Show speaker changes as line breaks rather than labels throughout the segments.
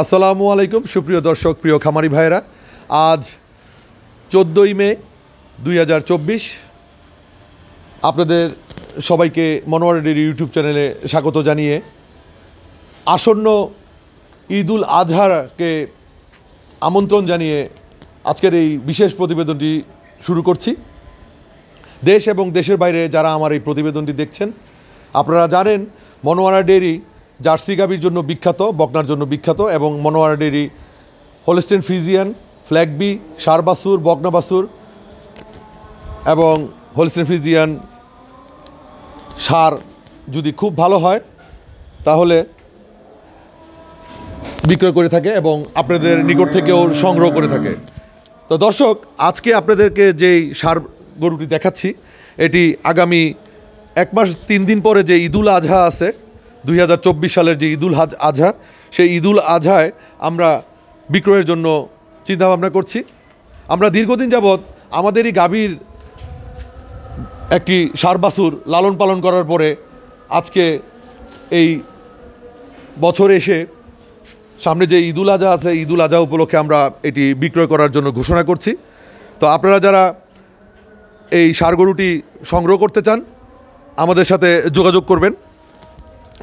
আসসালামু আলাইকুম সুপ্রিয় দর্শক, প্রিয় খামারি ভাইয়েরা। আজ 14ই মে 2024। আপনাদের সবাইকে মনোয়ার ডেইরি ইউটিউব চ্যানেলে স্বাগত জানিয়ে আসন্ন ঈদুল আজহাকে আমন্ত্রণ জানিয়ে আজকের এই বিশেষ প্রতিবেদনটি শুরু করছি। দেশ এবং দেশের বাইরে যারা আমার এই প্রতিবেদনটি দেখছেন, আপনারা জানেন মনোয়ারা ডেইরি জার্সি গাভীর জন্য বিখ্যাত, বকনার জন্য বিখ্যাত, এবং মনোয়ারা ডেইরি হোলস্টেইন ফ্রিজিয়ান, ফ্ল্যাগবি, ষাঁড় বাছুর, বকনা বাছুর এবং হোলস্টেইন ফ্রিজিয়ান ষাঁড় যদি খুব ভালো হয় তাহলে বিক্রয় করে থাকে এবং আপনাদের নিকট থেকেও সংগ্রহ করে থাকে। তো দর্শক, আজকে আপনাদেরকে যেই ষাঁড় গরুটি দেখাচ্ছি, এটি আগামী 1 মাস 3 দিন পরে যে ঈদুল আজহা আছে, 2024 সালের যে ঈদুল আজহা, সেই ঈদুল আজহায় আমরা বিক্রয়ের জন্য চিন্তাভাবনা করছি। আমরা দীর্ঘদিন যাবৎ আমাদেরই গাভীর একটি ষাঁড় বাছুর লালন পালন করার পরে আজকে এই বছর এসে সামনে যে ঈদুল আজহা আছে, ঈদুল আজহা উপলক্ষে আমরা এটি বিক্রয় করার জন্য ঘোষণা করছি। তো আপনারা যারা এই ষাঁড় গরুটি সংগ্রহ করতে চান আমাদের সাথে যোগাযোগ করবেন।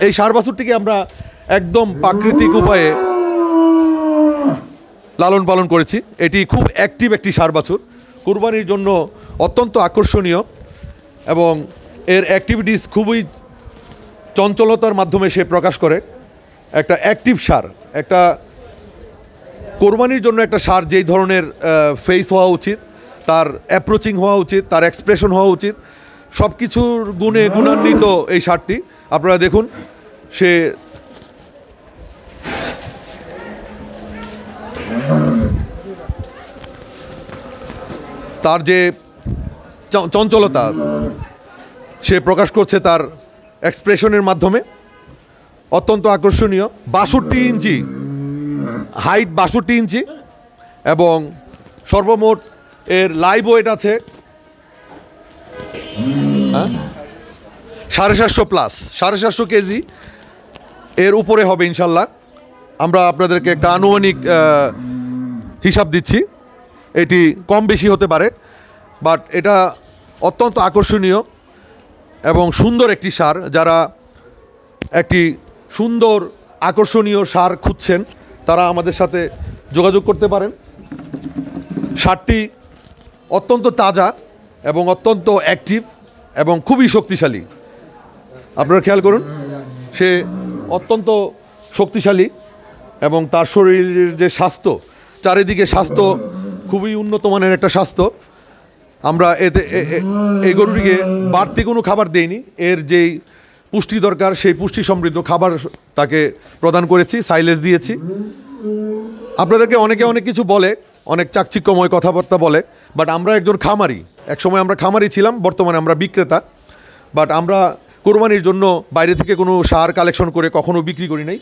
এই ষাঁড় বাছুরটিকে আমরা একদম প্রাকৃতিক উপায়ে লালন পালন করেছি। এটি খুব অ্যাক্টিভ একটি ষাঁড় বাছুর, কুরবানির জন্য অত্যন্ত আকর্ষণীয় এবং এর অ্যাক্টিভিটিস খুবই চঞ্চলতার মাধ্যমে সে প্রকাশ করে। একটা অ্যাক্টিভ ষাঁড়, একটা কোরবানির জন্য একটা ষাঁড় যেই ধরনের ফেস হওয়া উচিত, তার অ্যাপ্রোচিং হওয়া উচিত, তার এক্সপ্রেশন হওয়া উচিত, সব কিছুর গুণে গুণান্বিত এই ষাঁড়টি। আপনারা দেখুন, সে তার যে চঞ্চলতা সে প্রকাশ করছে তার এক্সপ্রেশনের মাধ্যমে, অত্যন্ত আকর্ষণীয়। 62 ইঞ্চি হাইট, 62 ইঞ্চি, এবং সর্বমোট এর লাইভ ওয়েট আছে 750 প্লাস, 750 কেজি এর উপরে হবে ইনশাল্লাহ। আমরা আপনাদেরকে একটা আনুমানিক হিসাব দিচ্ছি, এটি কম বেশি হতে পারে, বাট এটা অত্যন্ত আকর্ষণীয় এবং সুন্দর একটি ষাঁড়। যারা একটি সুন্দর আকর্ষণীয় ষাঁড় খুঁজছেন তারা আমাদের সাথে যোগাযোগ করতে পারেন। ষাঁড়টি অত্যন্ত তাজা এবং অত্যন্ত অ্যাক্টিভ এবং খুবই শক্তিশালী। আপনারা খেয়াল করুন, সে অত্যন্ত শক্তিশালী এবং তার শরীরের যে স্বাস্থ্য, চারিদিকে স্বাস্থ্য খুবই উন্নত মানের একটা স্বাস্থ্য। আমরা এই গরুটিকে বাড়তি কোনো খাবার দেইনি, এর যেই পুষ্টি দরকার সেই পুষ্টি সমৃদ্ধ খাবার তাকে প্রদান করেছি, সাইলেজ দিয়েছি। আপনাদেরকে অনেকে অনেক কিছু বলে, অনেক চাকচিক্যময় কথাবার্তা বলে, বাট আমরা একজন খামারি, একসময় আমরা খামারি ছিলাম, বর্তমানে আমরা বিক্রেতা। বাট আমরা কোরবানির জন্য বাইরে থেকে কোনো ষাঁড় কালেকশন করে কখনো বিক্রি করি নাই।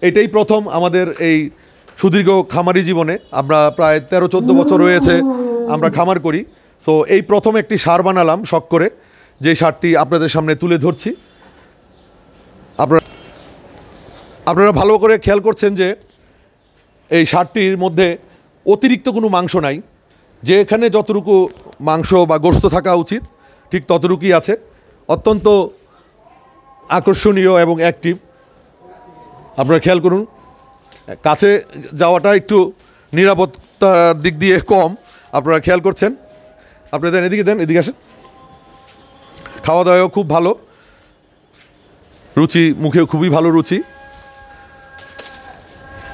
এটাই প্রথম আমাদের এই সুদীর্ঘ খামারি জীবনে। আমরা প্রায় 13-14 বছর হয়েছে আমরা খামার করি। সো এই প্রথম একটি ষাঁড় বানালাম শখ করে, যে ষাঁড়টি আপনাদের সামনে তুলে ধরছি। আপনারা ভালো করে খেয়াল করছেন যে এই ষাঁড়টির মধ্যে অতিরিক্ত কোনো মাংস নাই। যেখানে যতটুকু মাংস বা গোশত থাকা উচিত ঠিক ততটুকুই আছে। অত্যন্ত আকর্ষণীয় এবং অ্যাক্টিভ। আপনারা খেয়াল করুন, কাছে যাওয়াটা একটু নিরাপত্তার দিক দিয়ে কম, আপনারা খেয়াল করছেন। আপনারা দেন, এদিকে আসেন। খাওয়া দাওয়াও খুব ভালো, রুচি, মুখেও খুবই ভালো রুচি।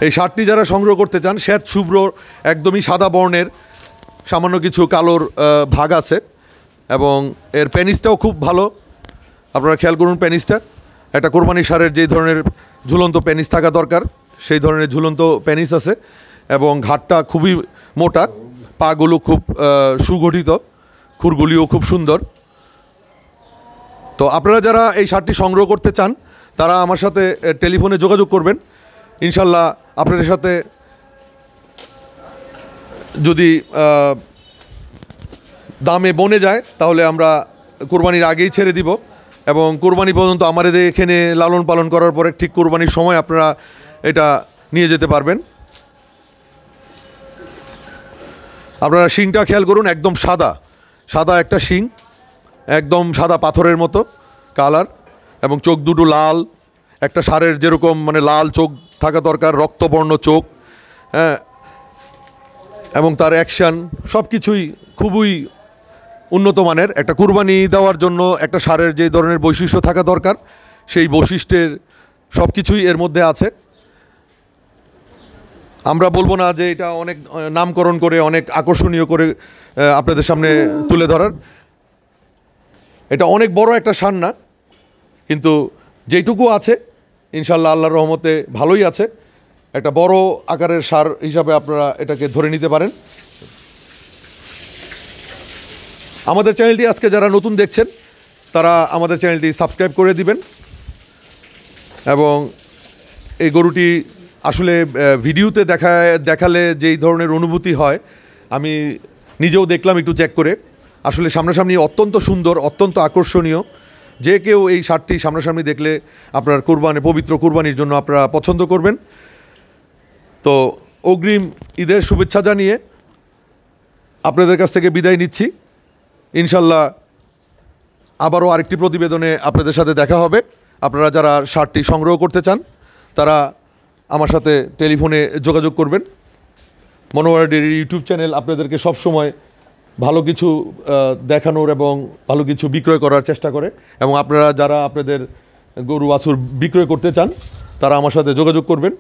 এই ষাঁড়টি যারা সংগ্রহ করতে চান, শ্বেত শুভ্র একদমই সাদা বর্ণের, সামান্য কিছু কালোর ভাগ আছে, এবং এর পেনিসটাও খুব ভালো। আপনারা খেয়াল করুন পেনিসটা, একটা কোরবানি ষাঁড়ের যেই ধরনের ঝুলন্ত পেনিস থাকা দরকার সেই ধরনের ঝুলন্ত পেনিস আছে, এবং ঘাটটা খুবই মোটা, পাগুলো খুব সুগঠিত, খুরগুলিও খুব সুন্দর। তো আপনারা যারা এই ষাঁড়টি সংগ্রহ করতে চান তারা আমার সাথে টেলিফোনে যোগাযোগ করবেন। ইনশাল্লাহ আপনাদের সাথে যদি দামে বনে যায় তাহলে আমরা কোরবানির আগেই ছেড়ে দিব, এবং কোরবানি পর্যন্ত আমাদের এখানে লালন পালন করার পরে ঠিক কোরবানির সময় আপনারা এটা নিয়ে যেতে পারবেন। আপনারা শিংটা খেয়াল করুন, একদম সাদা সাদা একটা শিং, একদম সাদা পাথরের মতো কালার, এবং চোখ দুটো লাল, একটা ষাঁড়ের যেরকম মানে লাল চোখ থাকা দরকার, রক্তবর্ণ চোখ, হ্যাঁ, এবং তার অ্যাকশান সব কিছুই খুবই উন্নত মানের। একটা কুরবানি দেওয়ার জন্য একটা ষাঁড়ের যে ধরনের বৈশিষ্ট্য থাকা দরকার, সেই বৈশিষ্ট্যের সব কিছুই এর মধ্যে আছে। আমরা বলবো না যে এটা অনেক নামকরণ করে অনেক আকর্ষণীয় করে আপনাদের সামনে তুলে ধরার। এটা অনেক বড় একটা ষাঁড় না, কিন্তু যেইটুকু আছে ইনশাল্লাহ আল্লাহর রহমতে ভালোই আছে। একটা বড় আকারের ষাঁড় হিসাবে আপনারা এটাকে ধরে নিতে পারেন। আমাদের চ্যানেলটি আজকে যারা নতুন দেখছেন তারা আমাদের চ্যানেলটি সাবস্ক্রাইব করে দিবেন। এবং এই গরুটি আসলে ভিডিওতে দেখালে যেই ধরনের অনুভূতি হয়, আমি নিজেও দেখলাম একটু চেক করে, আসলে সামনাসামনি অত্যন্ত সুন্দর, অত্যন্ত আকর্ষণীয়। যে কেউ এই ষাঁড়টি সামনাসামনি দেখলে আপনার পবিত্র কুরবানির জন্য আপনারা পছন্দ করবেন। তো অগ্রিম ঈদের শুভেচ্ছা জানিয়ে আপনাদের কাছ থেকে বিদায় নিচ্ছি। ইনশাল্লাহ আবারও আরেকটি প্রতিবেদনে আপনাদের সাথে দেখা হবে। আপনারা যারা ষাঁড়টি সংগ্রহ করতে চান তারা আমার সাথে টেলিফোনে যোগাযোগ করবেন। মনোয়ারা ডেইরির ইউটিউব চ্যানেল আপনাদেরকে সবসময় ভালো কিছু দেখানোর এবং ভালো কিছু বিক্রয় করার চেষ্টা করে, এবং আপনারা যারা আপনাদের গরু বাছুর বিক্রয় করতে চান তারা আমার সাথে যোগাযোগ করবেন।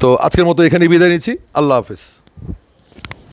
তো আজকের মতো এখানেই বিদায় নিচ্ছি। আল্লাহ হাফেজ।